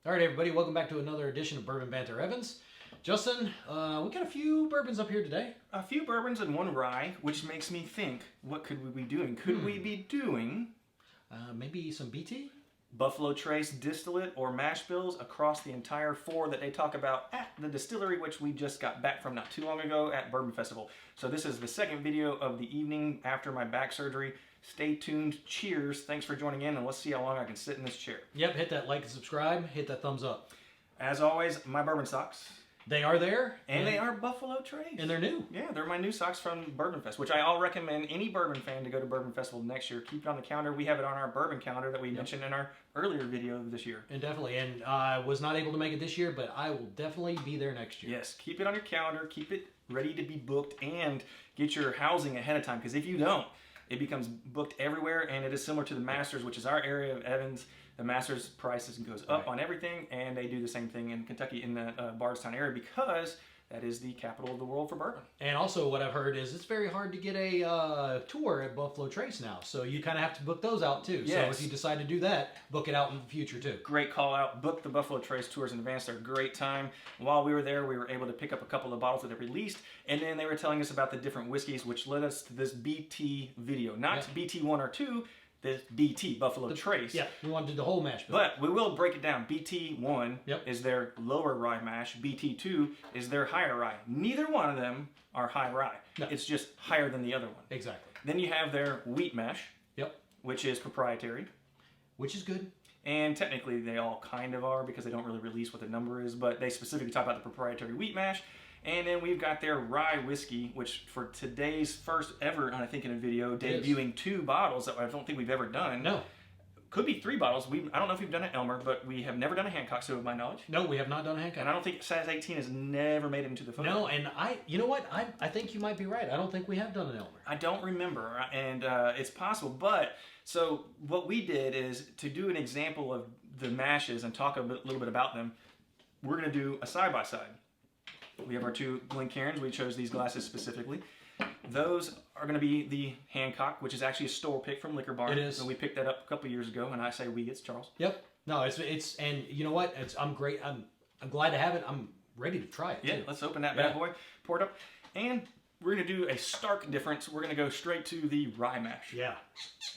All right, everybody, welcome back to another edition of Bourbon Banter Evans. Justin, we got a few bourbons up here today. A few bourbons and one rye, which makes me think, what could we be doing? Could we be doing Maybe some BT? BuffaloTrace distillate or mash bills across the entire four that they talk about at the distillery, which we just got back from not too long ago at Bourbon Festival. So this is the second video of the evening after my back surgery. Stay tuned. Cheers. Thanks for joining in, and let's see how long I can sit in this chair. Yep, hit that like and subscribe, hit that thumbs up. As always, my bourbon socks. They are there. And they are BuffaloTrace. And they're new. Yeah, they're my new socks from Bourbon Fest, which I'll recommend any bourbon fan to go to Bourbon Festival next year. Keep it on the calendar. We have it on our bourbon calendar that we mentioned in our earlier video this year. And definitely. And I was not able to make it this year, but I will definitely be there next year. Yes, keep it on your calendar. Keep it ready to be booked and get your housing ahead of time. Because if you don't, it becomes booked everywhere. And it is similar to the Masters, which is our area of Evans. The Masters prices goes up on everything. And they do the same thing in Kentucky in the Bardstown area because that is the capital of the world for bourbon. And also what I've heard is it's very hard to get a tour at BuffaloTrace now. So you kind of have to book those out too. Yes. So if you decide to do that, book it out in the future too. Great call out. Book the BuffaloTrace tours in advance. They're a great time. While we were there, we were able to pick up a couple of bottles that they released. And then they were telling us about the different whiskeys, which led us to this BT video. Not BT 1 or 2, this BT, BuffaloTrace. Yeah, we want to do the whole mash bill. But we will break it down. BT 1 is their lower rye mash. BT 2 is their higher rye. Neither one of them are high rye. No. It's just higher than the other one. Exactly. Then you have their wheat mash, which is proprietary. Which is good. And technically they all kind of are because they don't really release what the number is, but they specifically talk about the proprietary wheat mash. And then we've got their rye whiskey, which for today's first ever, I think in a video, debuting 2 bottles that I don't think we've ever done. No. Could be 3 bottles. I don't know if we've done an Elmer, but we have never done a Hancock, so of my knowledge. No, we have not done a Hancock. And I don't think size 18 has never made it into the photo. No, and you know what? I think you might be right. I don't think we have done an Elmer. I don't remember, and it's possible. But, so what we did is to do an example of the mashes and talk a little bit about them, we're going to do a side-by-side. We have our 2 Glencairns. We chose these glasses specifically. Those are going to be the Hancock, which is actually a store pick from Liquor Barn. It is. So we picked that up a couple years ago, and I say we, it's Charles. Yep. No, it's and you know what? I'm great. I'm glad to have it. I'm ready to try it. Yeah, too. let's open that bad boy, pour it up, and we're going to do a stark difference. We're going to go straight to the rye mash. Yeah.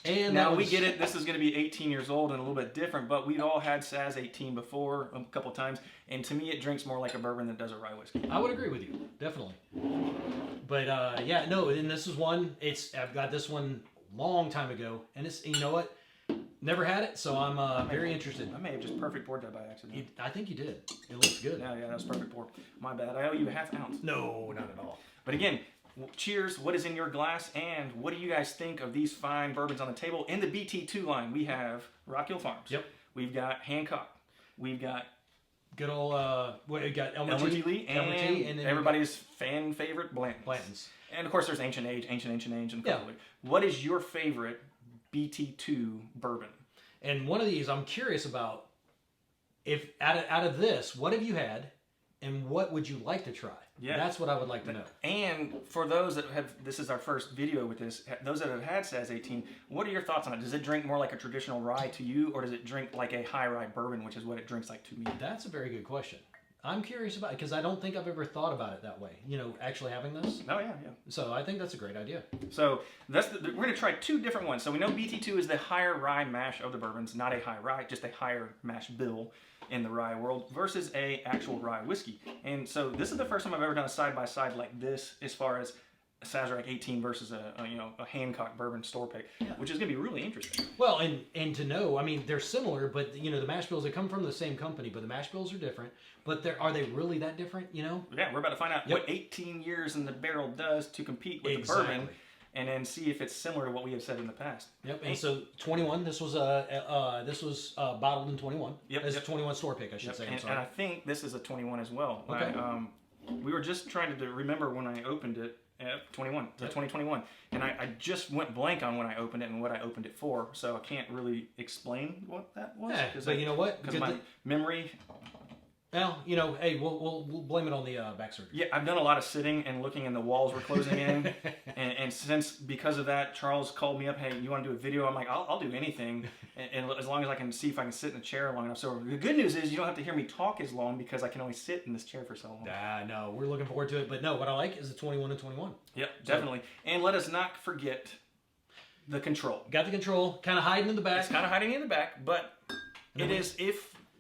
And now we get it. This is going to be 18 years old and a little bit different, but we've all had SAS 18 before a couple of times, and to me it drinks more like a bourbon than it does a rye whiskey. I would agree with you, definitely. But yeah, no, and this is one. I've got this one long time ago, and it's, you know what? Never had it, so I'm very interested. I may have just perfect poured that by accident. I think you did. It looks good. Yeah, that was perfect pour. My bad. I owe you a ½ ounce. No, not at all. But again, cheers. What is in your glass, and what do you guys think of these fine bourbons on the table? In the BT2 line, we have Rock Hill Farms. Yep. We've got Hancock. We've got good old we got Elmer T. Lee, and then everybody's fan favorite Blanton's. Blanton's. And of course, there's Ancient Age, and what is your favorite BT2 bourbon? And one of these, I'm curious about. If out of this, what have you had, and what would you like to try? Yeah, that's what I would like to know. And for those that have, this is our first video with this, those that have had SAS 18, what are your thoughts on it? Does it drink more like a traditional rye to you, or does it drink like a high rye bourbon, which is what it drinks like to me? That's a very good question. I'm curious about it because I don't think I've ever thought about it that way. You know, actually having this. Oh yeah. So I think that's a great idea. So we're going to try 2 different ones. So we know BT2 is the higher rye mash of the bourbons, not a high rye, just a higher mash bill in the rye world versus a actual rye whiskey. And so this is the first time I've ever done a side-by-side like this as far as a Sazerac 18 versus a Hancock bourbon store pick, which is going to be really interesting. Well, and to know, I mean, they're similar, but you know, the mash bills, they come from the same company, but the mash bills are different. But are they really that different? You know? Yeah, we're about to find out what 18 years in the barrel does to compete with the bourbon, and then see if it's similar to what we have said in the past. Yep. And so 21. This was bottled in 21. Yep. It's a 21 store pick, I should say. And I think this is a 21 as well. Okay. We were just trying to remember when I opened it. 21, 2021, and I just went blank on when I opened it and what I opened it for, so I can't really explain what that was. Yeah, but you know what? Because my memory Well, hey, we'll blame it on the back surgery. Yeah, I've done a lot of sitting and looking, and the walls were closing in. and because of that, Charles called me up, hey, you want to do a video? I'm like, I'll do anything, and as long as I can see if I can sit in a chair long enough. So the good news is you don't have to hear me talk as long because I can only sit in this chair for so long. No, we're looking forward to it. But no, what I like is the 21 and 21. Yep, definitely. And let us not forget the control. Got the control, kind of hiding in the back. It's kind of hiding in the back, but it is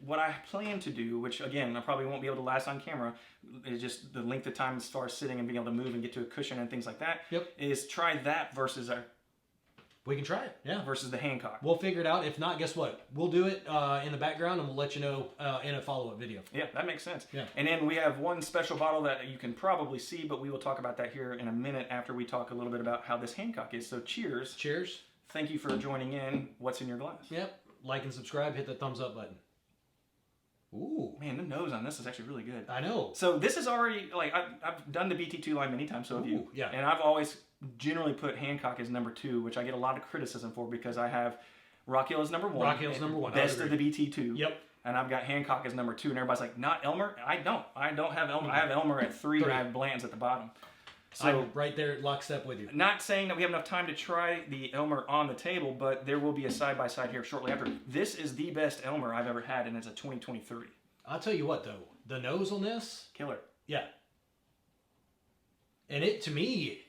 what I plan to do, which again I probably won't be able to last on camera, is just the length of time as far as sitting and being able to move and get to a cushion and things like that. Yep. Is try that versus we can try it. Yeah. Versus the Hancock. We'll figure it out. If not, guess what? We'll do it in the background and we'll let you know in a follow-up video. Yeah, that makes sense. Yeah. And then we have one special bottle that you can probably see, but we will talk about that here in a minute after we talk a little bit about how this Hancock is. So cheers. Cheers. Thank you for joining in. What's in your glass? Yep. Like and subscribe. Hit that thumbs up button. Ooh. Man, the nose on this is actually really good. I know. So this is already, like, I've done the BT2 line many times, so have you. Yeah. And I've always generally put Hancock as number 2, which I get a lot of criticism for because I have Rock Hill as number 1. Rock Hill's number 1. Best of the BT2. Yep. And I've got Hancock as number 2, and everybody's like, not Elmer? I don't have Elmer. I have Elmer at 3, and I have Blanton's at the bottom. So, I'm right there, lockstep with you. Not saying that we have enough time to try the Elmer on the table, but there will be a side-by-side here shortly after. This is the best Elmer I've ever had, and it's a 2023. I'll tell you what, though. The nose on this... Killer. Yeah. And it, to me,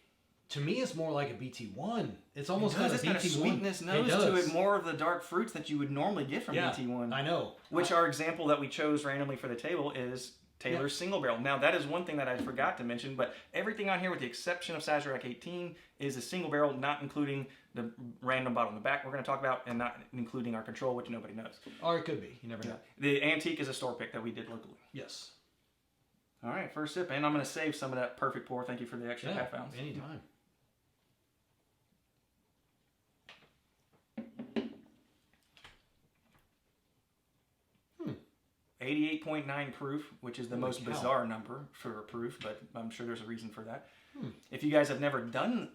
it's more like a BT1. It's almost got a BT1. Kind of sweetness nose to it, more of the dark fruits that you would normally get from BT1. I know. Which our example that we chose randomly for the table is Taylor's Single Barrel. Now, that is one thing that I forgot to mention, but everything on here, with the exception of Sazerac 18, is a single barrel, not including the random bottle in the back we're going to talk about, and not including our control, which nobody knows. Or it could be. You never know. The Antique is a store pick that we did locally. Yes. All right, first sip, and I'm going to save some of that perfect pour. Thank you for the extra half ounce. Anytime. 88.9 proof, which is the most cow. bizarre number for a proof, but I'm sure there's a reason for that. If you guys have never done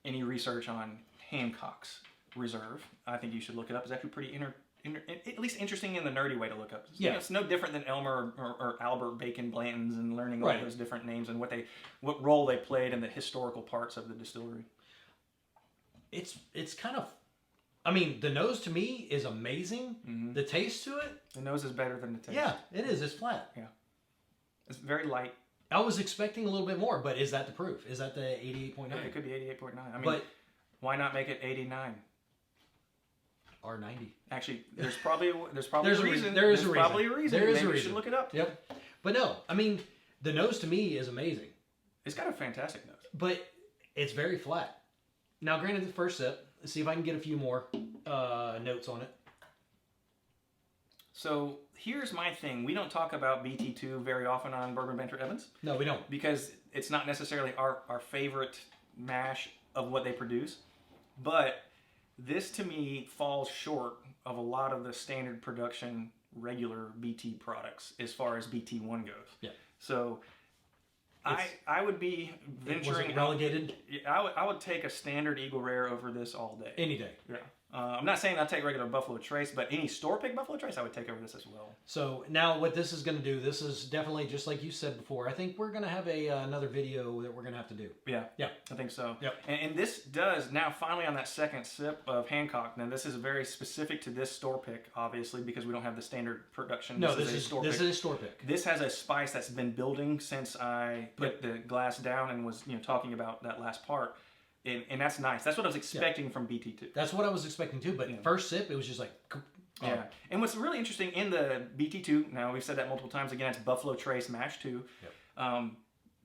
any research on Hancock's Reserve, I think you should look it up. It's actually pretty at least interesting in the nerdy way to look up. Yeah. It's no different than Elmer or Albert Bacon Blanton's and learning all those different names and what role they played in the historical parts of the distillery. It's kind of... I mean, the nose to me is amazing. Mm-hmm. The taste to it... The nose is better than the taste. Yeah, it is. It's flat. Yeah. It's very light. I was expecting a little bit more, but is that the proof? Is that the 88.9? Yeah, it could be 88.9. I mean, why not make it 89? Or 90. Actually, there's probably a reason. There's probably a reason. There is Maybe a reason. You should look it up. Yep. But no, I mean, the nose to me is amazing. It's got a fantastic nose. But it's very flat. Now, granted, the first sip, let's see if I can get a few more notes on it. So here's my thing. We don't talk about BT2 very often on Bourbon Banter Evans. No, we don't. Because it's not necessarily our favorite mash of what they produce. But this, to me, falls short of a lot of the standard production regular BT products as far as BT1 goes. Yeah. So I would be venturing... Was it relegated? I would take a standard Eagle Rare over this all day. Any day. Yeah. I'm not saying I'll take regular BuffaloTrace, but any store pick BuffaloTrace I would take over this as well. So now what this is going to do, this is definitely, just like you said before, I think we're going to have another video that we're going to have to do. Yeah. Yeah. I think so. Yep. And this does, now finally on that second sip of Hancock, now this is very specific to this store pick, obviously, because we don't have the standard production. No, this is a store pick. This has a spice that's been building since I put the glass down and was talking about that last part. And that's nice. That's what I was expecting from BT2. That's what I was expecting too. But first sip, it was just like... Yeah. And what's really interesting in the BT2, now we've said that multiple times, again, it's BuffaloTrace Mash 2. Yep.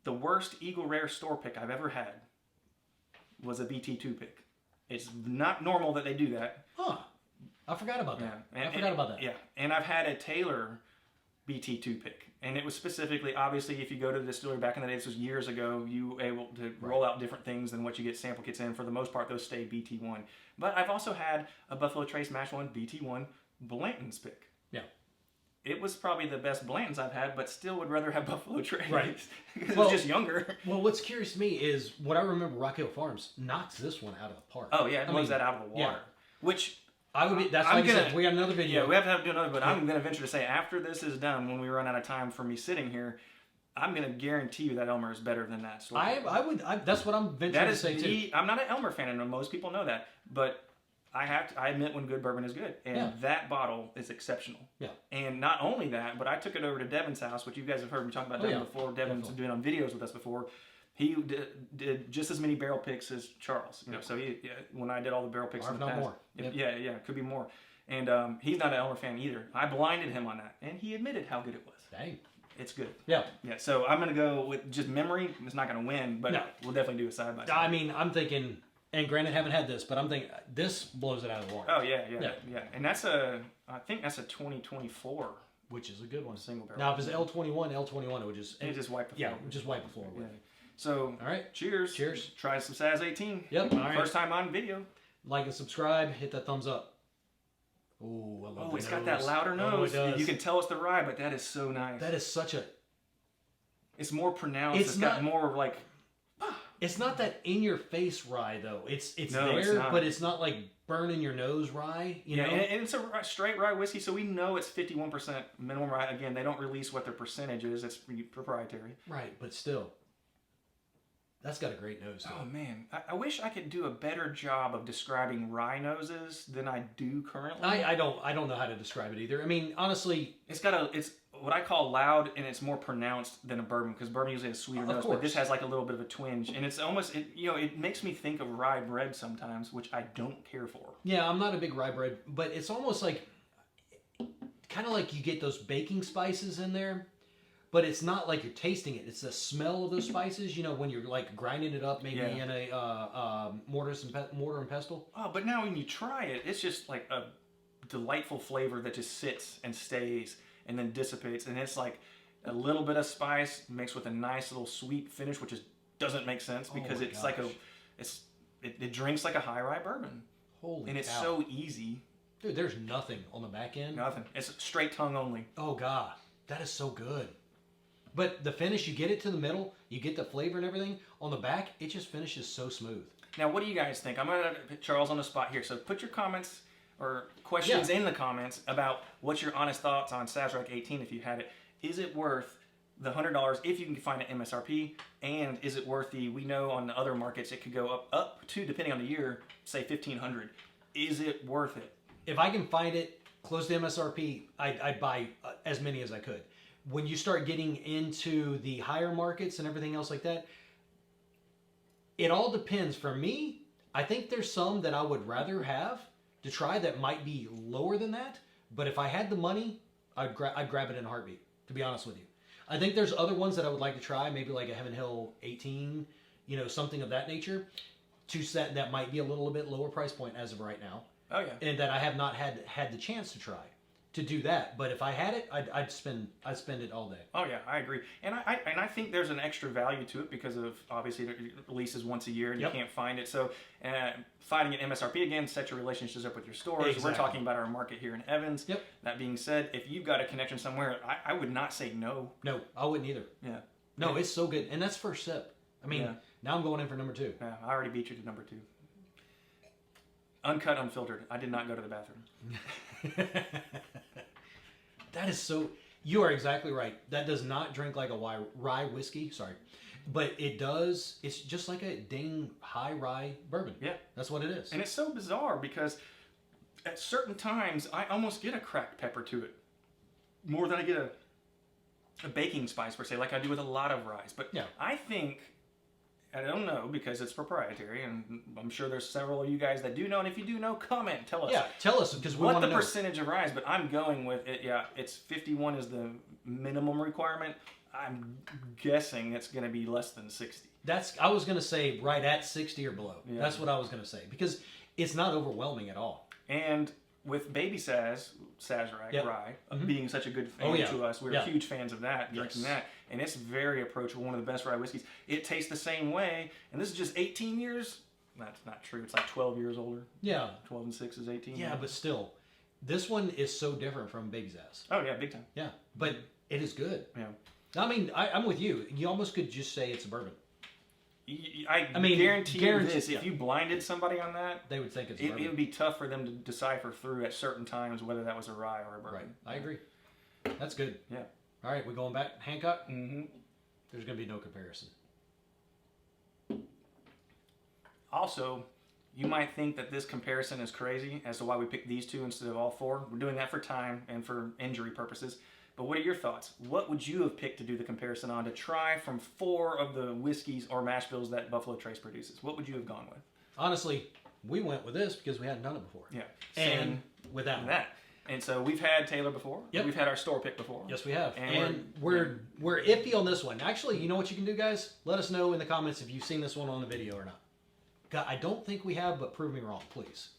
The worst Eagle Rare store pick I've ever had was a BT2 pick. It's not normal that they do that. Huh. I forgot about that. Yeah. I forgot about that. Yeah. And I've had a Taylor BT2 pick. And it was specifically, obviously, if you go to the distillery back in the day, this was years ago, you were able to roll out different things than what you get sample kits in. For the most part, those stay BT1. But I've also had a BuffaloTrace Mash 1 BT1 Blanton's pick. Yeah. It was probably the best Blanton's I've had, but still would rather have BuffaloTrace. Right. Because it's just younger. Well, what's curious to me is what I remember Rock Hill Farms knocks this one out of the park. Oh, yeah. It blows that out of the water. Yeah. Which I would be. That's like you said. We got another video. Yeah, we have to do another. But I'm going to venture to say, after this is done, when we run out of time for me sitting here, I'm going to guarantee you that Elmer is better than that. I would. That's what I'm venturing to say too. I'm not an Elmer fan, and most people know that. But I admit when good bourbon is good, and that bottle is exceptional. Yeah. And not only that, but I took it over to Devin's house, which you guys have heard me talk about Devin before. Devin's been on videos with us before. He did just as many barrel picks as Charles. So when I did all the barrel picks in the past, more. Could be more. And he's not an Elmer fan either. I blinded him on that, and he admitted how good it was. Dang. It's good. Yeah. Yeah. So I'm gonna go with just memory. It's not gonna win, but we'll definitely do a side by side. I mean, I'm thinking, and granted, haven't had this, but I'm thinking this blows it out of the water. Oh yeah. And I think that's a 2024. Which is a good one. Single barrel. Now, if it's L21, it would just wipe the floor. just wipe the floor with. Yeah. So, all right. Cheers. Try some Saz 18. Yep. All right. First time on video. Like and subscribe. Hit that thumbs up. Ooh, I love it's got that louder nose. It does. You can tell it's the rye, but that is so nice. That is such a... It's more pronounced. It's got more like... It's not that in-your-face rye, though. It's no, there, but it's not like burning your nose rye. You know? And it's a straight rye whiskey, so we know it's 51% minimum rye. Again, they don't release what their percentage is. It's proprietary. Right, but still. That's got a great nose. Oh man, I wish I could do a better job of describing rye noses than I do currently. I don't know how to describe it either. I mean, honestly, it's what I call loud, and it's more pronounced than a bourbon, because bourbon usually has a sweeter nose, but this has like a little bit of a twinge, and it's almost it makes me think of rye bread sometimes, which I don't care for. Yeah, I'm not a big rye bread, but it's almost like kind of like you get those baking spices in there. But it's not like you're tasting it. It's the smell of those spices, when you're like grinding it up maybe in a mortar and pestle. Oh, but now when you try it, it's just like a delightful flavor that just sits and stays and then dissipates. And it's like a little bit of spice mixed with a nice little sweet finish, which doesn't make sense because it drinks like a high rye bourbon. Holy And cow. It's so easy. Dude, there's nothing on the back end. Nothing. It's straight tongue only. Oh, God. That is so good. But the finish, you get it to the middle, you get the flavor and everything. On the back, it just finishes so smooth. Now, what do you guys think? I'm going to put Charles on the spot here. So put your comments or questions in the comments about what's your honest thoughts on Sazerac 18 if you had it. Is it worth the $100 if you can find an MSRP? And is it worth we know on the other markets it could go up to, depending on the year, say $1,500. Is it worth it? If I can find it close to MSRP, I'd buy as many as I could. When you start getting into the higher markets and everything else like that, it all depends. For me, I think there's some that I would rather have to try that might be lower than that. But if I had the money, I'd grab it in a heartbeat, to be honest with you. I think there's other ones that I would like to try, maybe like a Heaven Hill 18, something of that nature, that might be a little bit lower price point as of right now. Oh, yeah. And that I have not had the chance to try. To do that, but if I had it, I'd spend it all day. Oh yeah, I agree, and I think there's an extra value to it because of obviously it releases once a year and you can't find it. So finding an MSRP again, set your relationships up with your stores. Exactly. We're talking about our market here in Evans. Yep. That being said, if you've got a connection somewhere, I would not say no. No, I wouldn't either. Yeah. No, it's so good, and that's first sip. I mean, now I'm going in for number 2. Yeah, I already beat you to number 2. Uncut, unfiltered. I did not go to the bathroom. That is so... You are exactly right. That does not drink like a rye whiskey. Sorry. But it does... It's just like a dang high rye bourbon. Yeah. That's what it is. And it's so bizarre because at certain times, I almost get a cracked pepper to it. More than I get a baking spice, per se, like I do with a lot of ryes. But I think... I don't know because it's proprietary, and I'm sure there's several of you guys that do know. And if you do know, comment, tell us. Yeah, tell us because we want to know what the percentage of rye is. But I'm going with it. Yeah, it's 51 is the minimum requirement. I'm guessing it's going to be less than 60. I was going to say right at 60 or below. Yeah. That's what I was going to say because it's not overwhelming at all. And with Baby Sazerac rye being such a good fan to us, we're huge fans of that, drinking that. And it's very approachable, one of the best rye whiskeys. It tastes the same way, and this is just 18 years. That's not true. It's like 12 years older. Yeah. 12 and 6 is 18. Yeah, but still, this one is so different from Baby's Ass. Oh, yeah, big time. Yeah, but it is good. Yeah. I mean, I'm with you. You almost could just say it's a bourbon. I mean, guarantee this. yeah. If you blinded somebody on that, They would think it's it bourbon. would be tough for them to decipher through at certain times whether that was a rye or a bourbon. Right. I agree. That's good. Yeah. All right, we going back Hancock? Mm-hmm. There's going to be no comparison. Also, you might think that this comparison is crazy as to why we picked these two instead of all four. We're doing that for time and for injury purposes. But what are your thoughts? What would you have picked to do the comparison on to try from 4 of the whiskeys or mash bills that Buffalo Trace produces? What would you have gone with? Honestly, we went with this because we hadn't done it before. Yeah. And with that one. And so we've had Taylor before. Yep. We've had our store pick before. Yes, we have. And we're iffy on this one. Actually, you know what you can do, guys? Let us know in the comments if you've seen this one on the video or not. God, I don't think we have, but prove me wrong, please.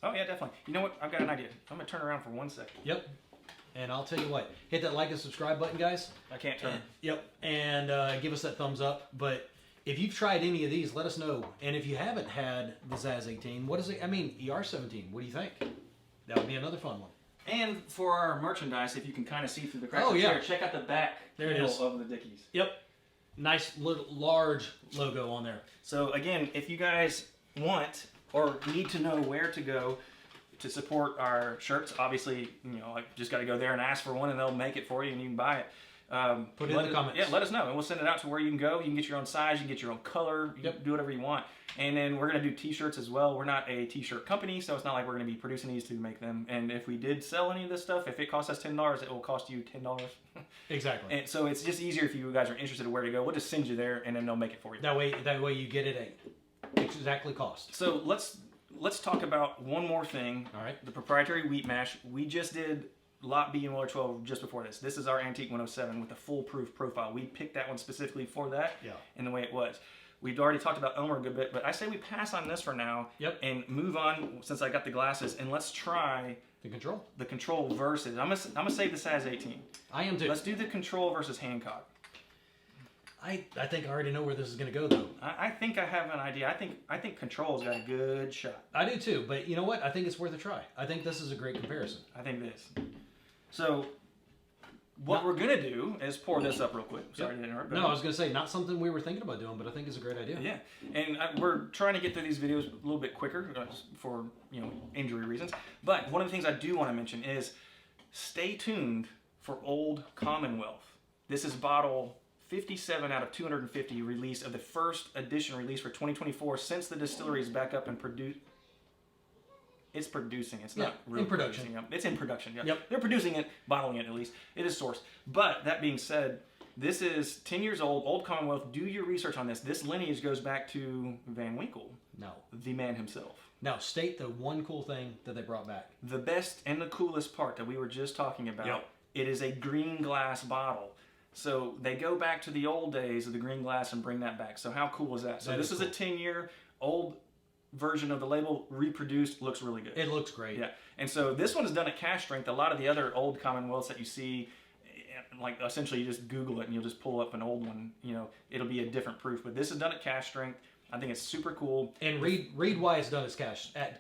Oh, yeah, definitely. You know what? I've got an idea. I'm going to turn around for 1 second. Yep. And I'll tell you what. Hit that like and subscribe button, guys. I can't turn. Yep. And give us that thumbs up. But if you've tried any of these, let us know. And if you haven't had the Zaz 18, what is it? I mean, ER 17, what do you think? That would be another fun one. And for our merchandise, if you can kind of see through the cracks Oh, of the yeah. chair, check out the back There it panel is. of the Dickies. Yep. Nice, little, large logo on there. So again, if you guys want or need to know where to go to support our shirts, obviously, you know, like just got to go there and ask for one, and they'll make it for you, and you can buy it. Put it in the comments. Yeah, let us know, and we'll send it out to where you can go. You can get your own size, you can get your own color, you can do whatever you want. And then we're going to do t-shirts as well. We're not a t-shirt company, so it's not like we're going to be producing these to make them. And if we did sell any of this stuff, if it costs us $10, it will cost you $10. Exactly. And so it's just easier if you guys are interested in where to go. We'll just send you there, and then they'll make it for you. That way you get it at exactly cost. So let's talk about one more thing. All right. The proprietary wheat mash. We just did Lot B and Miller 12 just before this. This is our Antique 107 with the foolproof profile. We picked that one specifically for that and the way it was. We've already talked about Omer a good bit, but I say we pass on this for now and move on since I got the glasses, and let's try the control. The control versus. I'm gonna save the Saz 18. I am too. Let's do the control versus Hancock. I think I already know where this is going to go, though. I think I have an idea. I think Control's got a good shot. I do too, but you know what? I think it's worth a try. I think this is a great comparison. I think this. So, what we're going to do is pour this up real quick. Sorry to interrupt. No, I was going to say, not something we were thinking about doing, but I think it's a great idea. Yeah, and we're trying to get through these videos a little bit quicker for, you know, injury reasons. But one of the things I do want to mention is stay tuned for Old Commonwealth. This is bottle 57 out of 250 release of the first edition release for 2024 since the distillery is back up and it's producing. It's not really in production. Producing. It's in production. Yeah. Yep. They're producing it, bottling it at least. It is sourced. But that being said, this is 10 years old, Old Commonwealth. Do your research on this. This lineage goes back to Van Winkle. No. The man himself. Now, state the one cool thing that they brought back. The best and the coolest part that we were just talking about. Yep. It is a green glass bottle. So they go back to the old days of the green glass and bring that back. So how cool is that? So this is a 10-year old version of the label, reproduced, looks really good. It looks great. Yeah. And so this one is done at cash strength. A lot of the other old Commonwealths that you see, like essentially you just Google it and you'll just pull up an old one, you know, it'll be a different proof. But this is done at cash strength. I think it's super cool. And read why it's done at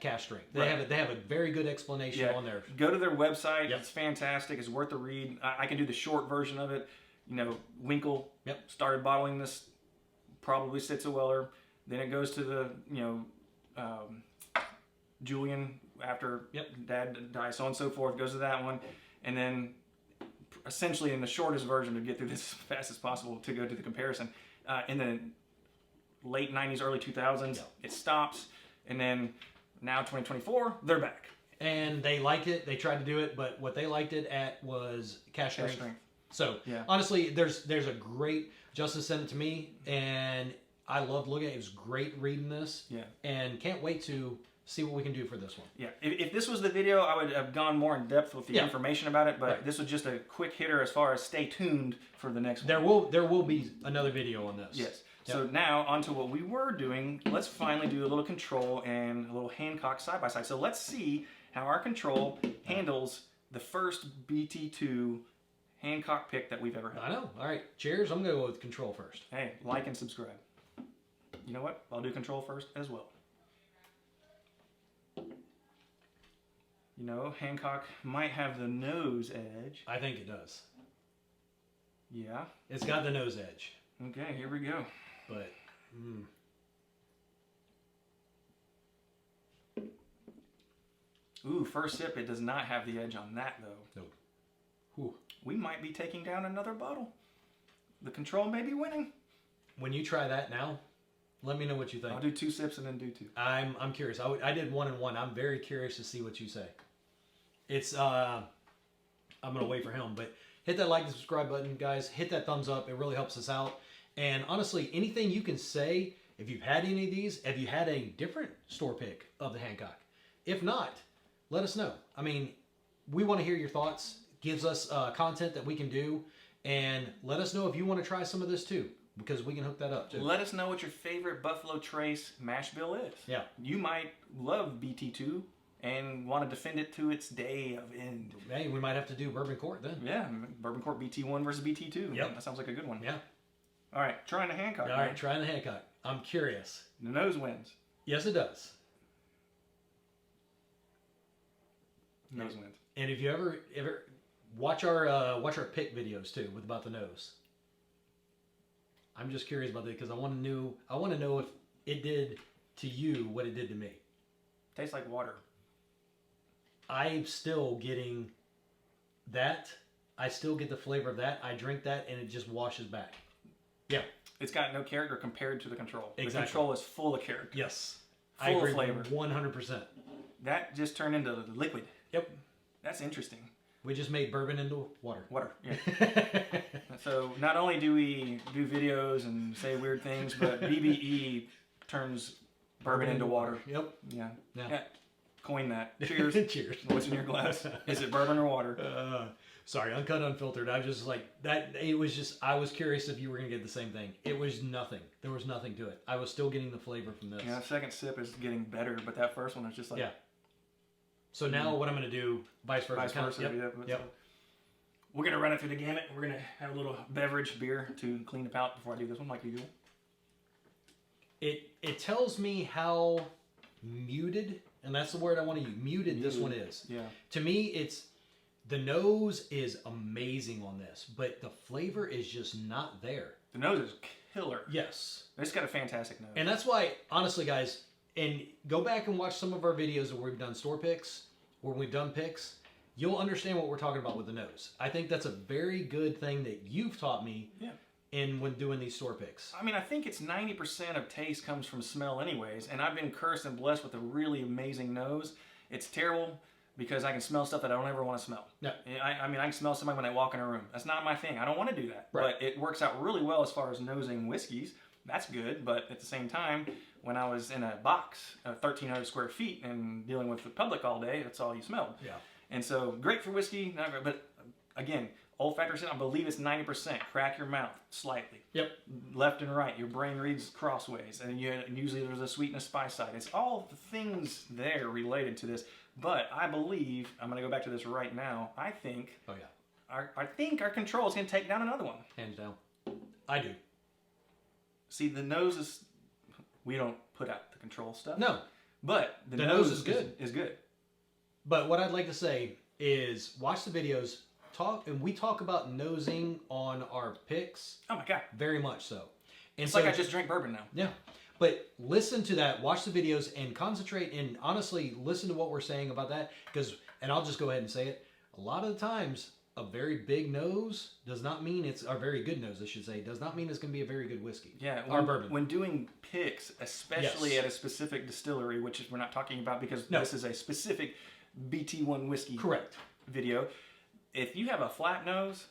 cash strength. They have a very good explanation on there. Go to their website. It's fantastic. It's worth a read. I can do the short version of it. You know, Winkle started bottling this, probably Sitzeweller. Then it goes to the, you know, Julian after Dad dies, so on and so forth. Goes to that one. And then essentially in the shortest version to get through this as fast as possible to go to the comparison. In the late 90s, early 2000s, it stops. And then now 2024, they're back. And they liked it. They tried to do it, but what they liked it at was cash strength. So honestly, there's a great. Justin sent it to me, and I loved looking at it. It was great reading this. Yeah. And can't wait to see what we can do for this one. Yeah. If this was the video, I would have gone more in depth with the information about it. But this was just a quick hitter as far as stay tuned for the next one. There will be another video on this. Yes. So now onto what we were doing. Let's finally do a little control and a little Hancock side by side. So let's see how our control handles the first BT2 Hancock pick that we've ever had. I know. All right. Cheers. I'm going to go with control first. Hey, like and subscribe. You know what? I'll do control first as well. You know, Hancock might have the nose edge. I think it does. Yeah. It's got the nose edge. Okay, here we go. But Ooh, first sip, it does not have the edge on that, though. No. Ooh. We might be taking down another bottle. The control may be winning. When you try that now, let me know what you think. I'll do 2 sips and then do 2. I'm curious. I did 1 and 1. I'm very curious to see what you say. It's I'm gonna wait for him, but hit that like and subscribe button, guys. Hit that thumbs up. It really helps us out. And honestly, anything you can say, if you've had any of these, have you had a different store pick of the Hancock? If not, let us know. I mean, we want to hear your thoughts. Gives us content that we can do, and let us know if you want to try some of this too, because we can hook that up too. Let us know what your favorite Buffalo Trace mash bill is. Yeah. You might love BT2 and want to defend it to its day of end. Hey, we might have to do Bourbon Court then. Yeah, Bourbon Court BT1 versus BT2. Yep. That sounds like a good one. Yeah. All right, trying the Hancock. All right, trying the Hancock. I'm curious. The nose wins. Yes, it does. Nose wins. And if you ever watch our pick videos too with about the nose. I'm just curious about that because I want to know if it did to you what it did to me. Tastes like water. I'm still getting that. I still get the flavor of that. I drink that and it just washes back. Yeah. It's got no character compared to the control. Exactly. The control is full of character. Yes. Full I agree of flavor. 100%. That just turned into liquid. Yep. That's interesting. We just made bourbon into water. Water, yeah. So not only do we do videos and say weird things, but BBE turns bourbon into water. Yep. Yeah. Yeah. Yeah. Coin that. Cheers. Cheers. What's in your glass? Is it bourbon or water? Sorry, uncut, unfiltered. I was just like that. It was just. I was curious if you were gonna get the same thing. It was nothing. There was nothing to it. I was still getting the flavor from this. Yeah. Second sip is getting better, but that first one is just like. Yeah. So now what I'm gonna do, vice versa. Vice versa. Yep. We're gonna run it through the gamut. We're gonna have a little beverage beer to clean the palate before I do this one, like you do. It tells me how muted, and that's the word I want to use. Muted this one is. Yeah. To me, it's the nose is amazing on this, but the flavor is just not there. The nose is killer. Yes. It's got a fantastic nose. And that's why, honestly, guys, and go back and watch some of our videos where we've done store picks, where we've done picks. You'll understand what we're talking about with the nose. I think that's a very good thing that you've taught me. Yeah. In when doing these store picks. I mean, I think it's 90% of taste comes from smell anyways, and I've been cursed and blessed with a really amazing nose. It's terrible because I can smell stuff that I don't ever want to smell. Yeah. I mean, I can smell somebody when I walk in a room. That's not my thing. I don't want to do that. Right. But it works out really well as far as nosing whiskeys. That's good, but at the same time, when I was in a box of 1,300 square feet and dealing with the public all day, that's all you smelled. Yeah. And so, great for whiskey, but again, olfactory scent, I believe it's 90%. Crack your mouth slightly. Yep. Left and right. Your brain reads crossways. And usually there's a sweet and a spice side. It's all the things there related to this. But I believe, I'm going to go back to this right now, I think... Oh, yeah. I think our control is going to take down another one. Hands down. I do. See, the nose is... We don't put out the control stuff. No. But the nose is good. Is good. But what I'd like to say is watch the videos, we talk about nosing on our picks. Oh my God. Very much so. And It's so, like I just drank bourbon now. Yeah. But listen to that, watch the videos, and concentrate and honestly listen to what we're saying about that. And I'll just go ahead and say it. A lot of the times, a very big nose does not mean it's a very good nose, I should say. Does not mean it's going to be a very good whiskey. Yeah, or bourbon. When doing picks, especially Yes. at a specific distillery, which we're not talking about because No. this is a specific BT1 whiskey Correct. video. If you have a flat nose,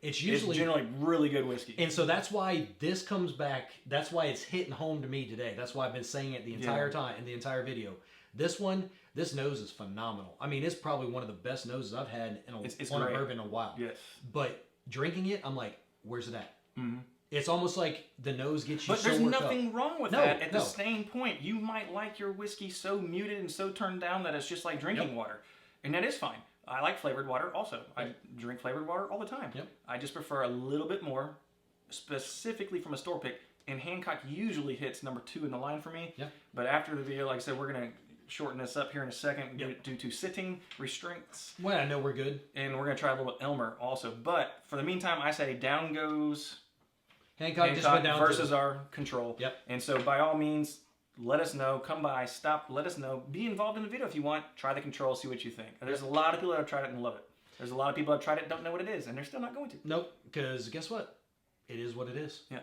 It's usually generally really good whiskey. And so that's why this comes back. That's why it's hitting home to me today. That's why I've been saying it the entire time in the entire video. This nose is phenomenal. I mean, it's probably one of the best noses I've had on a bourbon in a while. Yes. But drinking it, I'm like, where's it at? Mm-hmm. It's almost like the nose gets you But so there's worked nothing up. wrong with that. At the same point, you might like your whiskey so muted and so turned down that it's just like drinking water. And that is fine. I like flavored water also. I drink flavored water all the time. Yep. I just prefer a little bit more, specifically from a store pick. And Hancock usually hits number 2 in the line for me. Yep. But after the video, like I said, we're going to shorten this up here in a second due to sitting restraints. Well, I know we're good. And we're going to try a little Elmer also. But for the meantime, I say down goes... Hancock just went down versus our control. Yep. And so by all means, let us know. Come by, stop, let us know. Be involved in the video if you want. Try the control, see what you think. There's a lot of people that have tried it and love it. There's a lot of people that have tried it and don't know what it is, and they're still not going to. Nope, because guess what? It is what it is. Yeah.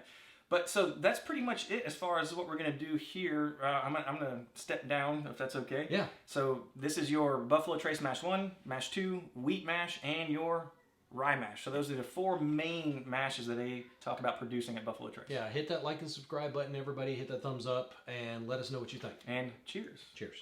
But so that's pretty much it as far as what we're going to do here. I'm going to step down if that's okay. Yeah. So this is your BuffaloTrace Mash 1, Mash 2, Wheat Mash, and your Rye Mash. So those are the 4 main mashes that they talk about producing at BuffaloTrace. Yeah, hit that like and subscribe button, everybody. Hit that thumbs up, and let us know what you think. And cheers. Cheers.